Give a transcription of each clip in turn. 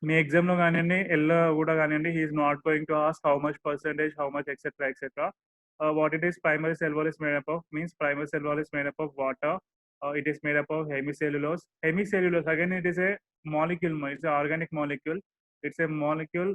మీ ఎగ్జామ్లో కానివ్వండి ఎల్లో కూడా కానివ్వండి he is not going to ask how much percentage how much etcetera etcetera what it is primary cell wall is made up of means primary cell wall is made up of water. It is made up of hemicellulose again it is a molecule, it's an organic molecule, it's a molecule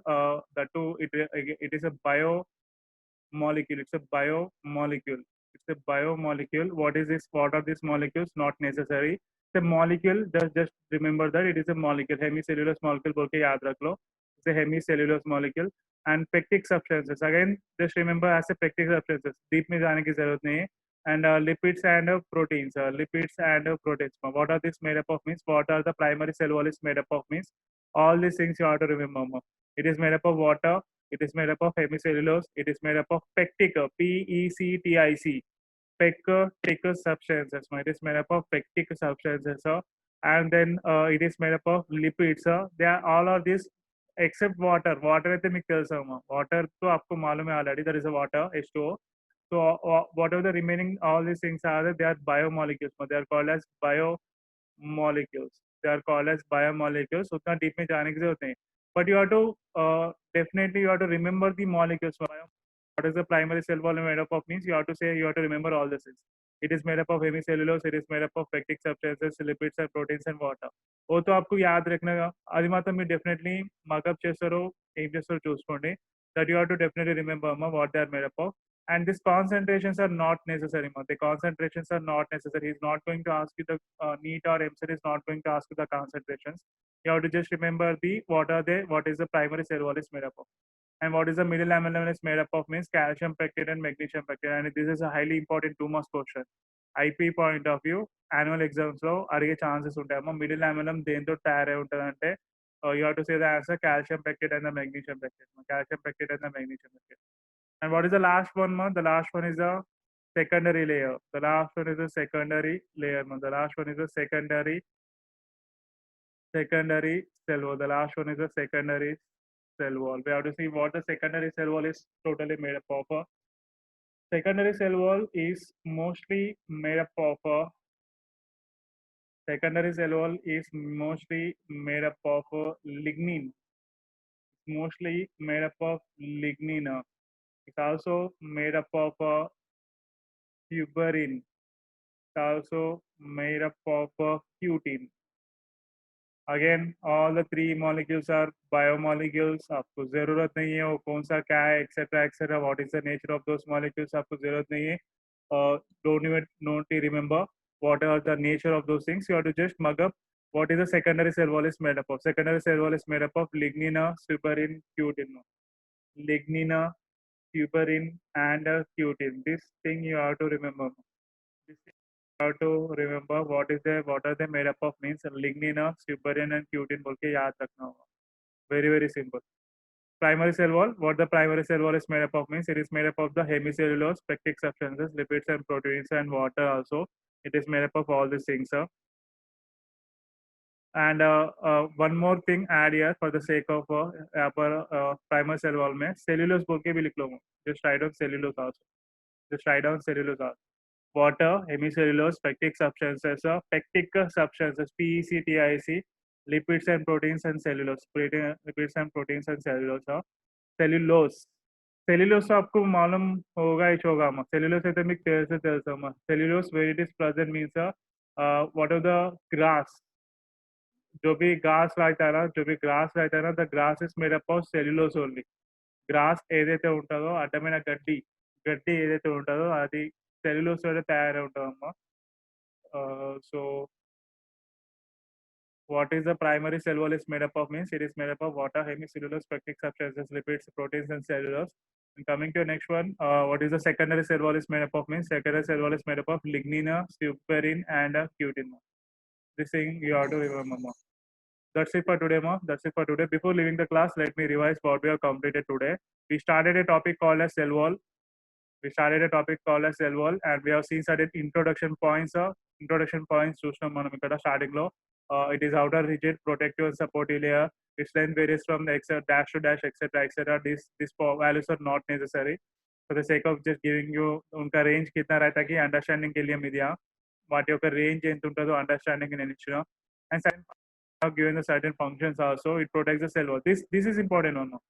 that too it is a biomolecule, it's a biomolecule, it's a biomolecule. What is this, what are these molecules? Not necessary. It's a molecule, just remember that it is a molecule, hemicellulose molecule बोल के याद रख लो. It's a hemicellulose molecule. And pectic substances again just remember as a pectic substances, deep में जाने की जरूरत नहीं है. And lipids and proteins, lipids and proteins, what are these made up of means what are the primary cell wall is made up of means all these things you have to remember. It is made up of water, it is made up of hemicellulose, it is made up of pectic, pectic, pectic substances. It is made up of pectic substances, and then it is made up of lipids. They are all of these except water. Water అయితే మీకు తెలుసు అమ్మా, water తో आपको मालूम है already there is a water H2O. So whatever the remaining all these things are, they are biomolecules. They are called as biomolecules. They are called as biomolecules. उतना deep में जाने की जरूरत नहीं. But you have to definitely you have to remember the molecules. What is the primary cell wall made up of means you have to say, you have to remember all this things. It is made up of hemicellulose, it is made up of pectic substances, lipids and proteins and water. वो तो आपको याद रखना, అది మాత్రం మీరు definitely mug up చేస్తారో ఏం చేస్తారో చూసుకోండి. That you have to definitely remember what they are made up of. And these concentrations are not necessary. The concentrations are not necessary. He's not going to ask you the NEET or MCET is not going to ask you the concentrations. You have to just remember what are they, what is the primary cell wall is made up of. And what is the middle amylum is made up of means calcium pectin and magnesium pectin. And this is a highly important 2 marks question. IP point of view, annual exams లో అడిగే chances ఉంటాయమ్మా. Middle అమిలం దేంతో తయారై ఉంటుందంటే you have to say the answer calcium pectin and the magnesium pectin. Calcium pectin and the magnesium pectin. And what is the last one, man? The last one is the secondary layer. The last one is the secondary layer, man. The last one is the secondary cell wall. The last one is the secondary cell wall. We have to see what the secondary cell wall is totally made up of. Secondary cell wall is mostly made up of secondary cell wall is mostly made up of lignin. Mostly made up of lignin. It's also made up of tuberin. It's also made up of cutin. Again, all the 3 molecules are biomolecules. आपको जरूरत नहीं है वो कौन सा क्या है etcetera etcetera. What is the nature of those molecules आपको जरूरत नहीं है. Don't remember what are the nature of those things. You have to just mug up what is the secondary cell wall is made up of. Secondary cell wall is made up of lignina, suberin, cutin. Lignina, suberin, and cutin. This thing you have to remember. This thing you have to remember what are they made up of means lignina, suberin, and cutin. बोल के याद रखना होगा. Very simple. Primary cell wall. What the primary cell wall is made up of means it is made up of the hemicellulose, pectic substances, lipids and proteins, and water also. It is made up of all these things. And one more thing add here for the sake of primary cell wall में cellulose बोल के भी लिख लो. Just write down cellulose also. Just write down cellulose also. Water, hemicellulose, pectic substances, PECTIC, lipids and proteins and cellulose, lipids and proteins and cellulose. Cellulose. Cellulose आपको मालूम होगा ही होगा अम्मा. Cellulose అయితే మీకు తెలుసు अम्मा. Cellulose where it is present means what are the grass. जो भी grass रहता है ना, the grass is made up of cellulose only. Grass ఏదైతే ఉంటుందో అడ్డమైన గడ్డి ఏదైతే ఉంటుందో అది cellulose తోనే తయారై ఉంటుందమ్మా. So what is the primary cell wall is made up of means it is made up of water, hemicellulose, pectic substances, lipids, proteins, and cellulose. And coming to the next one, what is the secondary cell wall is made up of means secondary cell wall is made up of lignina, suberin, and cutin. This thing you have to remember, ma. That's it for today, ma. That's it for today. Before leaving the class, let me revise what we have completed today. We started a topic called as cell wall. And we have seen certain introduction points. చూసినాం మనం ఇక్కడ starting లో. It is outer rigid, protective, and supportive layer. Its length varies from the dash to dash, etc. These values are not necessary. For the sake of just giving you उनका range कितना रहता है कि understanding के लिए media वाటి యొక్క range ఎంత ఉంటుందో అండర్స్టాండింగ్ నేను ఇచ్చిన. And have given the certain functions also. It protects the cell wall. This is important or no?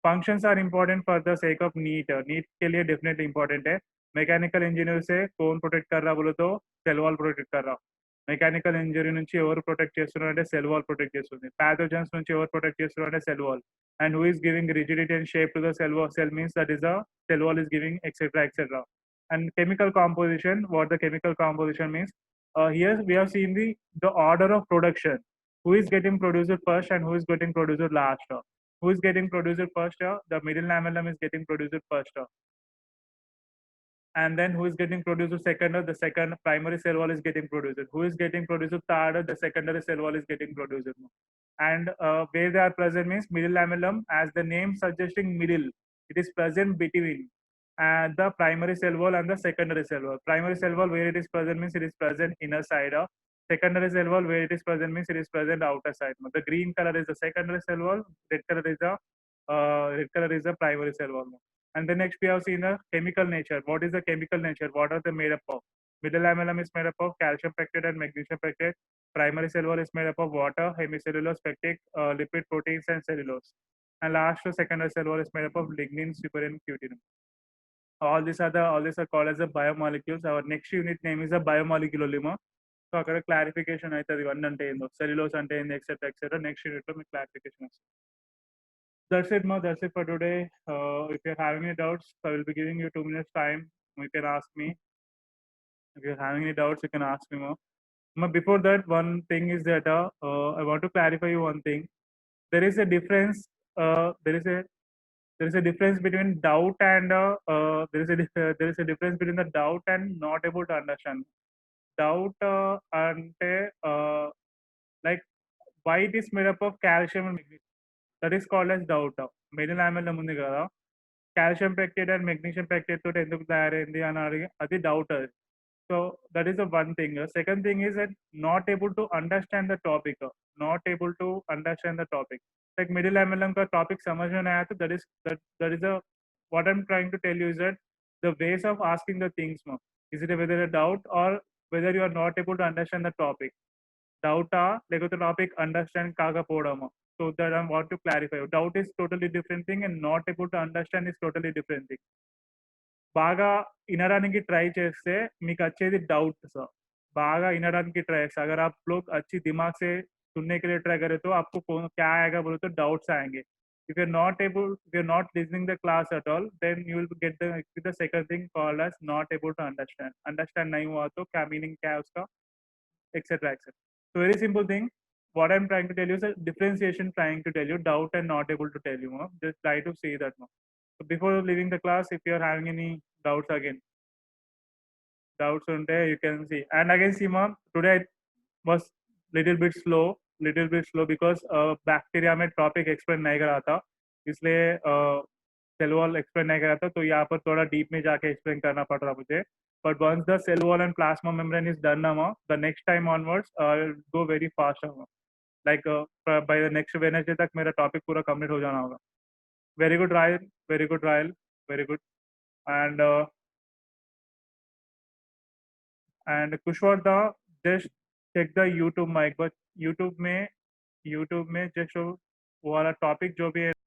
Functions are important for the sake of NEAT. NEAT के लिए definitely important है. Mechanical engineer से कौन protect कर रहा बोलो तो cell wall protect कर रहा. Mechanical engineer నుంచి ఎవరు protect చేస్తున్నారు అంటే cell wall protect చేస్తుంది. Pathogens నుంచి ఎవరు protect చేస్తున్నారు అంటే cell wall. And who is giving rigidity and shape to the cell wall? Cell means that is the cell wall is giving etc etc. And chemical composition, what the chemical composition means? Here we have seen the order of production. Who is getting produced first and who is getting produced last? Who is getting produced first? The middle lamellum is getting produced first. And then who is getting produced second? The second primary cell wall is getting produced. Who is getting produced third? The secondary cell wall is getting produced. And where they are present means middle lamellum, as the name suggesting middle, it is present between the primary cell wall and the secondary cell wall. Primary cell wall where it is present means it is present inner side. Secondary cell wall where it is present means it is present outer side. The green color is the secondary cell wall, red color is the primary cell wall. And then next we have seen the chemical nature. What is the chemical nature? What are they made up of? Middle lamellum is made up of calcium pectate and magnesium pectate. Primary cell wall is made up of water, hemicellulose, pectic, lipid proteins, and cellulose. And last secondary cell wall is made up of lignin, superin, cutinum. All these are called as the biomolecules. Our next unit name is the biomolecule lima. So అక్కడ clarification అవుతుంది ఇవన్నీ అంటే ఏందో cellulose అంటే ఏంది etcetera etcetera next unit లో మీకు clarification వస్తుంది. That's it, Ma. That's it for today. If you're having any doubts, I will be giving you 2 minutes time. You can ask me. If you're having any doubts, you can ask me more. Ma, before that, one thing is that I want to clarify you one thing. There is a difference. There is a difference between doubt and there is a difference between the doubt and not able to understand. Doubt ante like why it is made up of calcium and magnesium. That is called as doubt. Middle lamellum ఉంది కదా calcium pectate and magnesium pectate తోటి ఎందుకు తయారైంది అని అడిగి అది doubt అది. So that is the one thing. Second thing is that not able to understand the topic. Not able to understand the topic. Like middle MLM का topic समझ में नहीं आया तो that is a what I'm trying to tell you is that the ways of asking the things, is it whether a doubt or whether you are not able to understand the topic. Doubt లేకపోతే topic understand కాకపోవడము. So that I want to clarify. Doubt is totally different thing and not able to understand is totally different thing. బాగా వినడానికి try చేస్తే మీకు వచ్చేది doubts. బాగా వినడానికి try చేస్తే अगर आप लोग अच्छी दिमाग से सुनने के लिए ट्राई करें तो आपको क्या आएगा बोले तो डाउट्स आएंगे. If you're not listening the class at all, then you will get the second thing called as not able to understand. Understand नहीं हुआ तो क्या मीनिंग क्या है उसका, etc etc. So very simple thing. What I'm trying to tell you is a differentiation, trying to tell you doubt and not able to tell you. Just try to say that. So before leaving the class, if you're having any doubts again, doubts on there you can see. And again, Seema, today I was little bit slow because bacteria में topic explain नहीं करा था, इसलिए cell wall explain नहीं करा था, तो यहाँ पर थोड़ा डीप में जाके एक्सप्लेन करना पड़ रहा मुझे. But once the cell wall and plasma membrane is done now, the next time onwards I'll go very fast. Like by the next Wednesday तक मेरा टॉपिक पूरा कंप्लीट हो जाना होगा. Very good Ryan, very good Ryan, very good. And Kushwartha, just check the YouTube mic, but YouTube में just वो वाला topic जो भी है